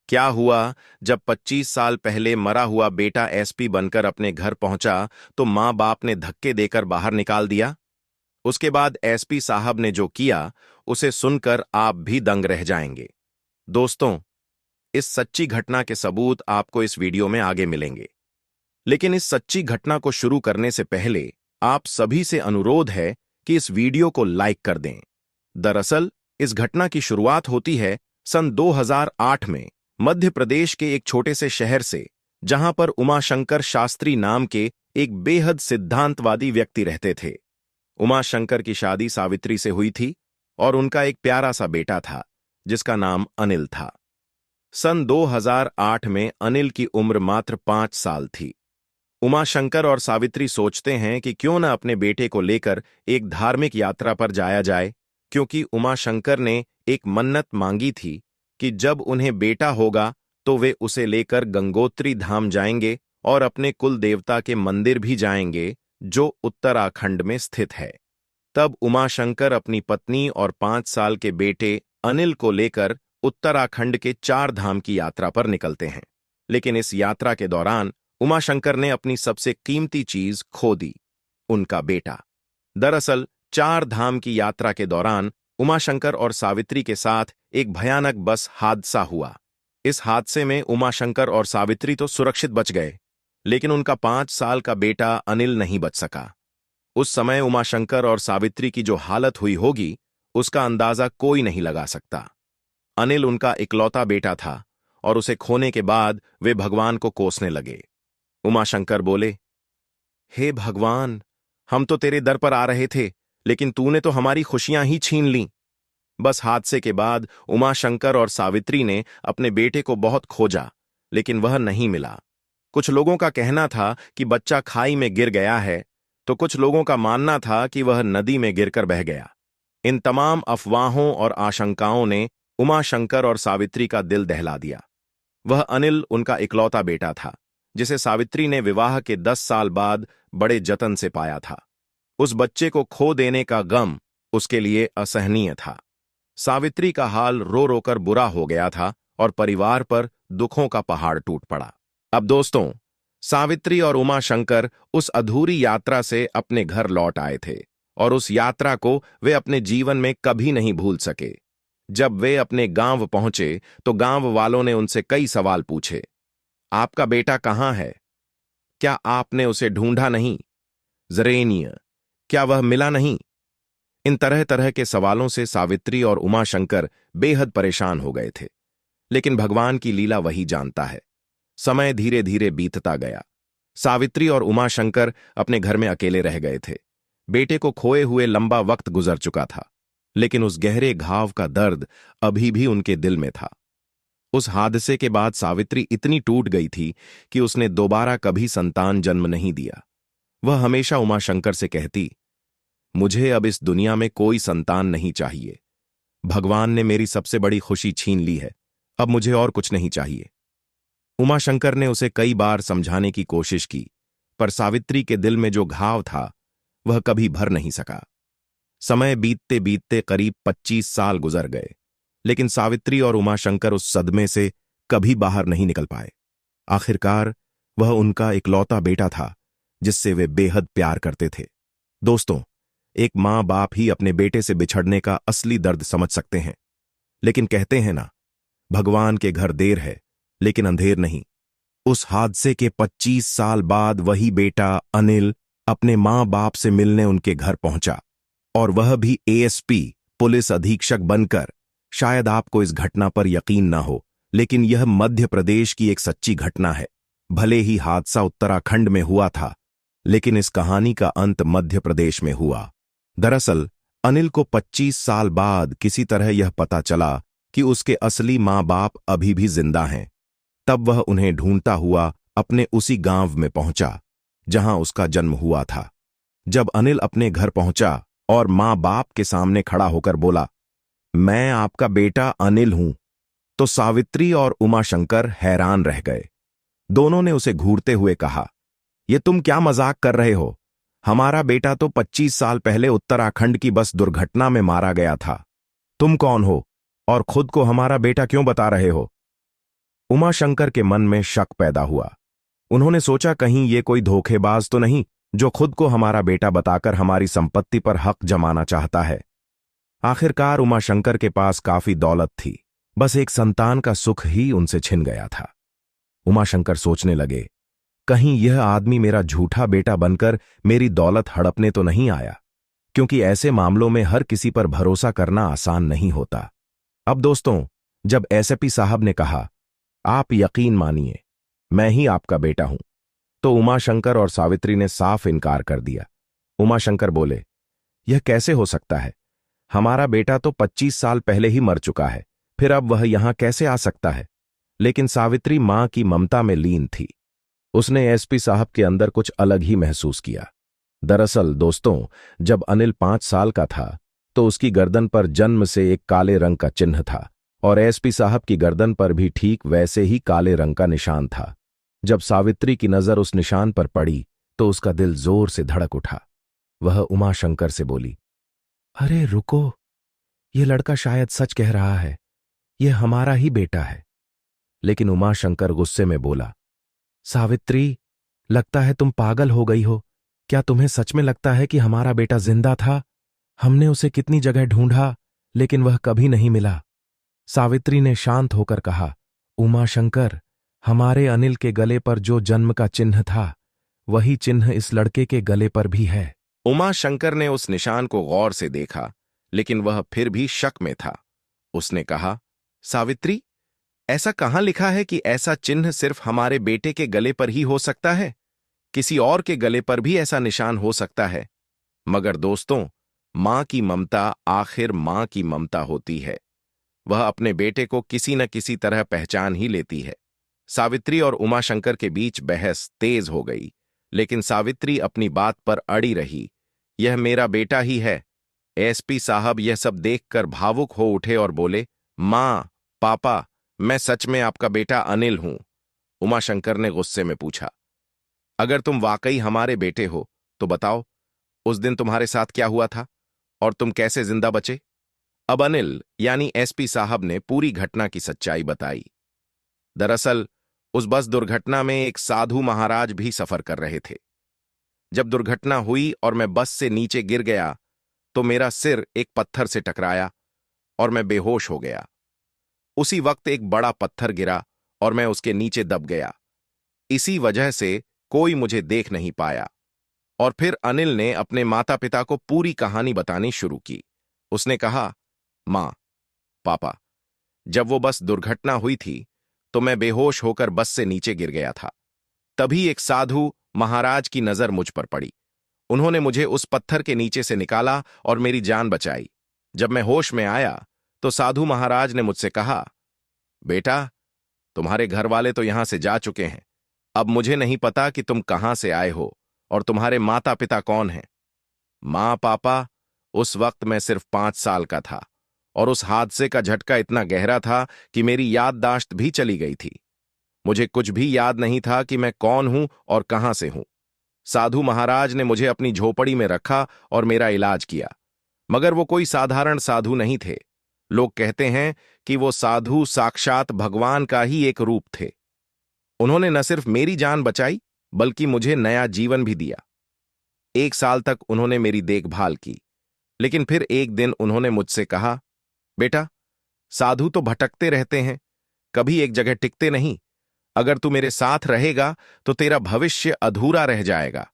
क्या हुआ? जब 25 साल पहले मरा हुआ बेटा एसपी बनकर अपने घर पहुंचा तो मां बाप ने धक्के देकर बाहर निकाल दिया। उसके बाद एसपी साहब ने जो किया उसे सुनकर आप भी दंग रह जाएंगे। दोस्तों, इस सच्ची घटना के सबूत आपको इस वीडियो में आगे मिलेंगे। लेकिन इस सच्ची घटना को शुरू करने से पहले आप सभी से अनुरोध है कि इस वीडियो को लाइक कर दें। दरअसल इस घटना की शुरुआत होती है सन 2008 में मध्य प्रदेश के एक छोटे से शहर से, जहां पर उमाशंकर शास्त्री नाम के एक बेहद सिद्धांतवादी व्यक्ति रहते थे। उमाशंकर की शादी सावित्री से हुई थी और उनका एक प्यारा सा बेटा था जिसका नाम अनिल था। सन 2008 में अनिल की उम्र मात्र 5 साल थी। उमाशंकर और सावित्री सोचते हैं कि क्यों न अपने बेटे को लेकर एक धार्मिक यात्रा पर जाया जाए, क्योंकि उमाशंकर ने एक मन्नत मांगी थी कि जब उन्हें बेटा होगा तो वे उसे लेकर गंगोत्री धाम जाएंगे और अपने कुल देवता के मंदिर भी जाएंगे जो उत्तराखंड में स्थित है। तब उमाशंकर अपनी पत्नी और 5 साल के बेटे अनिल को लेकर उत्तराखंड के 4 धाम की यात्रा पर निकलते हैं। लेकिन इस यात्रा के दौरान उमाशंकर ने अपनी सबसे कीमती चीज खो दी, उनका बेटा। दरअसल 4 धाम की यात्रा के दौरान उमाशंकर और सावित्री के साथ एक भयानक बस हादसा हुआ। इस हादसे में उमाशंकर और सावित्री तो सुरक्षित बच गए, लेकिन उनका 5 साल का बेटा अनिल नहीं बच सका। उस समय उमाशंकर और सावित्री की जो हालत हुई होगी उसका अंदाजा कोई नहीं लगा सकता। अनिल उनका इकलौता बेटा था और उसे खोने के बाद वे भगवान को कोसने लगे। उमाशंकर बोले, हे भगवान, हम तो तेरे दर पर आ रहे थे, लेकिन तूने तो हमारी खुशियां ही छीन लीं। बस हादसे के बाद उमाशंकर और सावित्री ने अपने बेटे को बहुत खोजा, लेकिन वह नहीं मिला। कुछ लोगों का कहना था कि बच्चा खाई में गिर गया है, तो कुछ लोगों का मानना था कि वह नदी में गिरकर बह गया। इन तमाम अफवाहों और आशंकाओं ने उमाशंकर और सावित्री का दिल दहला दिया। वह अनिल उनका इकलौता बेटा था, जिसे सावित्री ने विवाह के 10 साल बाद बड़े जतन से पाया था। उस बच्चे को खो देने का गम उसके लिए असहनीय था। सावित्री का हाल रो रोकर बुरा हो गया था और परिवार पर दुखों का पहाड़ टूट पड़ा। अब दोस्तों, सावित्री और उमाशंकर उस अधूरी यात्रा से अपने घर लौट आए थे और उस यात्रा को वे अपने जीवन में कभी नहीं भूल सके। जब वे अपने गांव पहुंचे तो गांव वालों ने उनसे कई सवाल पूछे। आपका बेटा कहाँ है? क्या आपने उसे ढूंढा नहीं? जरेनिया, क्या वह मिला नहीं? इन तरह तरह के सवालों से सावित्री और उमाशंकर बेहद परेशान हो गए थे। लेकिन भगवान की लीला वही जानता है। समय धीरे धीरे बीतता गया। सावित्री और उमाशंकर अपने घर में अकेले रह गए थे। बेटे को खोए हुए लंबा वक्त गुजर चुका था, लेकिन उस गहरे घाव का दर्द अभी भी उनके दिल में था। उस हादसे के बाद सावित्री इतनी टूट गई थी कि उसने दोबारा कभी संतान जन्म नहीं दिया। वह हमेशा उमाशंकर से कहती, मुझे अब इस दुनिया में कोई संतान नहीं चाहिए। भगवान ने मेरी सबसे बड़ी खुशी छीन ली है, अब मुझे और कुछ नहीं चाहिए। उमाशंकर ने उसे कई बार समझाने की कोशिश की, पर सावित्री के दिल में जो घाव था वह कभी भर नहीं सका। समय बीतते बीतते करीब 25 साल गुजर गए, लेकिन सावित्री और उमाशंकर उस सदमे से कभी बाहर नहीं निकल पाए। आखिरकार वह उनका इकलौता बेटा था जिससे वे बेहद प्यार करते थे। दोस्तों, एक मां बाप ही अपने बेटे से बिछड़ने का असली दर्द समझ सकते हैं। लेकिन कहते हैं ना, भगवान के घर देर है लेकिन अंधेर नहीं। उस हादसे के 25 साल बाद वही बेटा अनिल अपने मां बाप से मिलने उनके घर पहुंचा, और वह भी एएसपी पुलिस अधीक्षक बनकर। शायद आपको इस घटना पर यकीन ना हो, लेकिन यह मध्य प्रदेश की एक सच्ची घटना है। भले ही हादसा उत्तराखंड में हुआ था, लेकिन इस कहानी का अंत मध्य प्रदेश में हुआ। दरअसल अनिल को 25 साल बाद किसी तरह यह पता चला कि उसके असली मां बाप अभी भी जिंदा हैं। तब वह उन्हें ढूंढता हुआ अपने उसी गांव में पहुंचा जहां उसका जन्म हुआ था। जब अनिल अपने घर पहुंचा और मां बाप के सामने खड़ा होकर बोला, मैं आपका बेटा अनिल हूं, तो सावित्री और उमाशंकर हैरान रह गए। दोनों ने उसे घूरते हुए कहा, यह तुम क्या मजाक कर रहे हो? हमारा बेटा तो 25 साल पहले उत्तराखंड की बस दुर्घटना में मारा गया था। तुम कौन हो और खुद को हमारा बेटा क्यों बता रहे हो? उमाशंकर के मन में शक पैदा हुआ। उन्होंने सोचा कहीं ये कोई धोखेबाज तो नहीं जो खुद को हमारा बेटा बताकर हमारी संपत्ति पर हक जमाना चाहता है। आखिरकार उमाशंकर के पास काफी दौलत थी, बस एक संतान का सुख ही उनसे छिन गया था। उमाशंकर सोचने लगे, कहीं यह आदमी मेरा झूठा बेटा बनकर मेरी दौलत हड़पने तो नहीं आया, क्योंकि ऐसे मामलों में हर किसी पर भरोसा करना आसान नहीं होता। अब दोस्तों, जब एसपी साहब ने कहा, आप यकीन मानिए मैं ही आपका बेटा हूं, तो उमाशंकर और सावित्री ने साफ इनकार कर दिया। उमाशंकर बोले, यह कैसे हो सकता है? हमारा बेटा तो 25 साल पहले ही मर चुका है, फिर अब वह यहां कैसे आ सकता है? लेकिन सावित्री मां की ममता में लीन थी। उसने एसपी साहब के अंदर कुछ अलग ही महसूस किया। दरअसल दोस्तों, जब अनिल 5 साल का था तो उसकी गर्दन पर जन्म से एक काले रंग का चिन्ह था और एसपी साहब की गर्दन पर भी ठीक वैसे ही काले रंग का निशान था। जब सावित्री की नजर उस निशान पर पड़ी तो उसका दिल जोर से धड़क उठा। वह उमाशंकर से बोली, अरे रुको, यह लड़का शायद सच कह रहा है, यह हमारा ही बेटा है। लेकिन उमाशंकर गुस्से में बोला, सावित्री, लगता है तुम पागल हो गई हो। क्या तुम्हें सच में लगता है कि हमारा बेटा जिंदा था? हमने उसे कितनी जगह ढूंढा, लेकिन वह कभी नहीं मिला। सावित्री ने शांत होकर कहा, उमाशंकर, हमारे अनिल के गले पर जो जन्म का चिन्ह था, वही चिन्ह इस लड़के के गले पर भी है। उमाशंकर ने उस निशान को गौर से देखा, लेकिन वह फिर भी शक में था। उसने कहा, सावित्री, ऐसा कहां लिखा है कि ऐसा चिन्ह सिर्फ हमारे बेटे के गले पर ही हो सकता है? किसी और के गले पर भी ऐसा निशान हो सकता है। मगर दोस्तों, मां की ममता आखिर मां की ममता होती है। वह अपने बेटे को किसी न किसी तरह पहचान ही लेती है। सावित्री और उमाशंकर के बीच बहस तेज हो गई, लेकिन सावित्री अपनी बात पर अड़ी रही। यह मेरा बेटा ही है। एसपी साहब यह सब देखकर भावुक हो उठे और बोले, मां, पापा, मैं सच में आपका बेटा अनिल हूं। उमाशंकर ने गुस्से में पूछा, अगर तुम वाकई हमारे बेटे हो तो बताओ, उस दिन तुम्हारे साथ क्या हुआ था और तुम कैसे जिंदा बचे? अब अनिल यानी एसपी साहब ने पूरी घटना की सच्चाई बताई। दरअसल उस बस दुर्घटना में एक साधु महाराज भी सफर कर रहे थे। जब दुर्घटना हुई और मैं बस से नीचे गिर गया तो मेरा सिर एक पत्थर से टकराया और मैं बेहोश हो गया। उसी वक्त एक बड़ा पत्थर गिरा और मैं उसके नीचे दब गया। इसी वजह से कोई मुझे देख नहीं पाया। और फिर अनिल ने अपने माता पिता को पूरी कहानी बतानी शुरू की। उसने कहा, मां, पापा, जब वो बस दुर्घटना हुई थी तो मैं बेहोश होकर बस से नीचे गिर गया था। तभी एक साधु महाराज की नजर मुझ पर पड़ी। उन्होंने मुझे उस पत्थर के नीचे से निकाला और मेरी जान बचाई। जब मैं होश में आया तो साधु महाराज ने मुझसे कहा, बेटा, तुम्हारे घर वाले तो यहां से जा चुके हैं। अब मुझे नहीं पता कि तुम कहां से आए हो और तुम्हारे माता पिता कौन हैं। मां, पापा, उस वक्त मैं सिर्फ 5 साल का था और उस हादसे का झटका इतना गहरा था कि मेरी याददाश्त भी चली गई थी। मुझे कुछ भी याद नहीं था कि मैं कौन हूं और कहां से हूं। साधु महाराज ने मुझे अपनी झोपड़ी में रखा और मेरा इलाज किया। मगर वो कोई साधारण साधु नहीं थे। लोग कहते हैं कि वो साधु साक्षात भगवान का ही एक रूप थे। उन्होंने न सिर्फ मेरी जान बचाई बल्कि मुझे नया जीवन भी दिया। 1 साल तक उन्होंने मेरी देखभाल की, लेकिन फिर एक दिन उन्होंने मुझसे कहा, बेटा, साधु तो भटकते रहते हैं, कभी एक जगह टिकते नहीं। अगर तू मेरे साथ रहेगा तो तेरा भविष्य अधूरा रह जाएगा।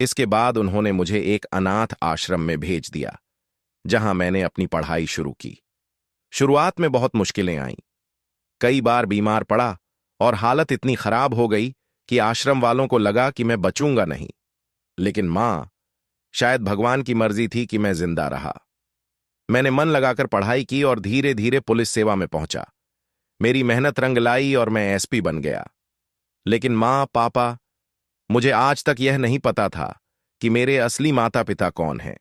इसके बाद उन्होंने मुझे एक अनाथ आश्रम में भेज दिया, जहां मैंने अपनी पढ़ाई शुरू की। शुरुआत में बहुत मुश्किलें आईं। कई बार बीमार पड़ा और हालत इतनी खराब हो गई कि आश्रम वालों को लगा कि मैं बचूंगा नहीं। लेकिन मां, शायद भगवान की मर्जी थी कि मैं जिंदा रहा। मैंने मन लगाकर पढ़ाई की और धीरे धीरे पुलिस सेवा में पहुंचा। मेरी मेहनत रंग लाई और मैं एसपी बन गया। लेकिन मां, पापा, मुझे आज तक यह नहीं पता था कि मेरे असली माता पिता कौन हैं।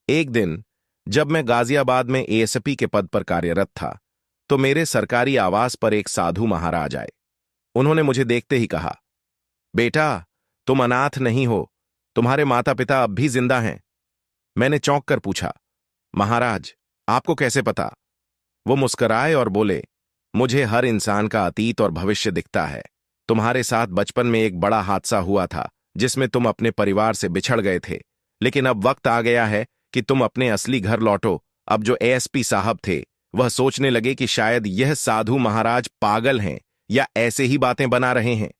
एक दिन जब मैं गाजियाबाद में एएसपी के पद पर कार्यरत था तो मेरे सरकारी आवास पर एक साधु महाराज आए। उन्होंने मुझे देखते ही कहा, बेटा, तुम अनाथ नहीं हो, तुम्हारे माता पिता अब भी जिंदा हैं। मैंने चौंक कर पूछा, महाराज, आपको कैसे पता? वो मुस्कराए और बोले, मुझे हर इंसान का अतीत और भविष्य दिखता है। तुम्हारे साथ बचपन में एक बड़ा हादसा हुआ था जिसमें तुम अपने परिवार से बिछड़ गए थे, लेकिन अब वक्त आ गया है कि तुम अपने असली घर लौटो। अब जो एएसपी साहब थे वह सोचने लगे कि शायद यह साधु महाराज पागल हैं या ऐसे ही बातें बना रहे हैं।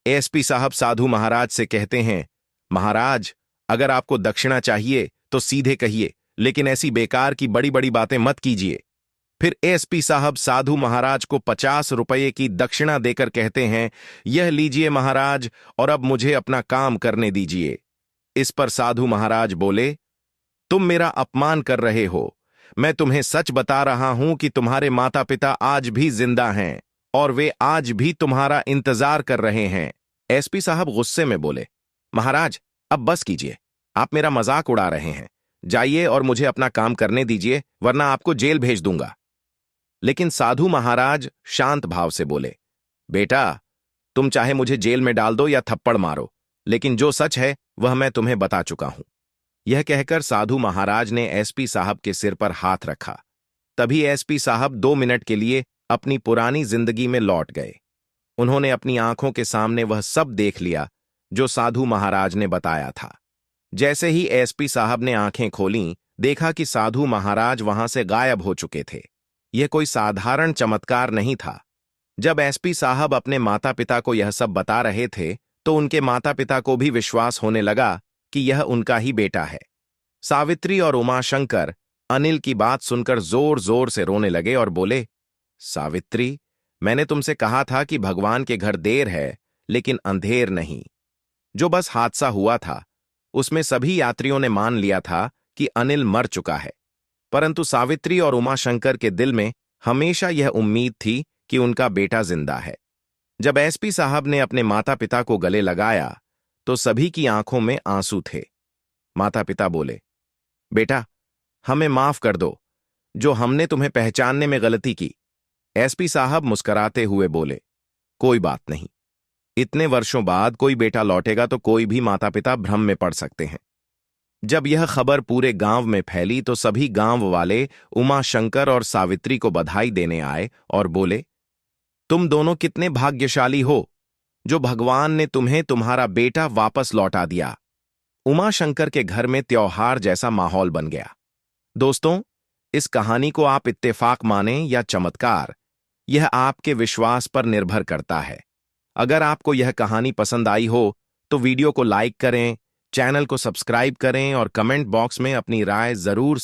एएसपी साहब साधु महाराज से कहते हैं, महाराज, अगर आपको दक्षिणा चाहिए तो सीधे कहिए, लेकिन ऐसी बेकार की बड़ी बड़ी बातें मत कीजिए। फिर एएसपी साहब साधु महाराज को 50 रुपये की दक्षिणा देकर कहते हैं, यह लीजिए महाराज, और अब मुझे अपना काम करने दीजिए। इस पर साधु महाराज बोले, तुम मेरा अपमान कर रहे हो। मैं तुम्हें सच बता रहा हूं कि तुम्हारे माता पिता आज भी जिंदा हैं और वे आज भी तुम्हारा इंतजार कर रहे हैं। एसपी साहब गुस्से में बोले, महाराज, अब बस कीजिए, आप मेरा मजाक उड़ा रहे हैं। जाइए और मुझे अपना काम करने दीजिए, वरना आपको जेल भेज दूंगा। लेकिन साधु महाराज शांत भाव से बोले, बेटा, तुम चाहे मुझे जेल में डाल दो या थप्पड़ मारो, लेकिन जो सच है वह मैं तुम्हें बता चुका हूं। यह कहकर साधु महाराज ने एसपी साहब के सिर पर हाथ रखा। तभी एसपी साहब 2 मिनट के लिए अपनी पुरानी जिंदगी में लौट गए। उन्होंने अपनी आंखों के सामने वह सब देख लिया जो साधु महाराज ने बताया था। जैसे ही एसपी साहब ने आंखें खोलीं, देखा कि साधु महाराज वहां से गायब हो चुके थे। यह कोई साधारण चमत्कार नहीं था। जब एसपी साहब अपने माता पिता को यह सब बता रहे थे तो उनके माता पिता को भी विश्वास होने लगा कि यह उनका ही बेटा है। सावित्री और उमाशंकर अनिल की बात सुनकर जोर जोर से रोने लगे और बोले, सावित्री, मैंने तुमसे कहा था कि भगवान के घर देर है लेकिन अंधेर नहीं। जो बस हादसा हुआ था उसमें सभी यात्रियों ने मान लिया था कि अनिल मर चुका है, परंतु सावित्री और उमाशंकर के दिल में हमेशा यह उम्मीद थी कि उनका बेटा जिंदा है। जब एसपी साहब ने अपने माता पिता को गले लगाया तो सभी की आंखों में आंसू थे। माता पिता बोले, बेटा, हमें माफ कर दो, जो हमने तुम्हें पहचानने में गलती की। एसपी साहब मुस्कुराते हुए बोले, कोई बात नहीं, इतने वर्षों बाद कोई बेटा लौटेगा तो कोई भी माता पिता भ्रम में पड़ सकते हैं। जब यह खबर पूरे गांव में फैली तो सभी गांव वाले उमाशंकर और सावित्री को बधाई देने आए और बोले, तुम दोनों कितने भाग्यशाली हो जो भगवान ने तुम्हें तुम्हारा बेटा वापस लौटा दिया। उमाशंकर के घर में त्योहार जैसा माहौल बन गया। दोस्तों, इस कहानी को आप इत्तेफाक माने या चमत्कार, यह आपके विश्वास पर निर्भर करता है। अगर आपको यह कहानी पसंद आई हो तो वीडियो को लाइक करें, चैनल को सब्सक्राइब करें और कमेंट बॉक्स में अपनी राय जरूर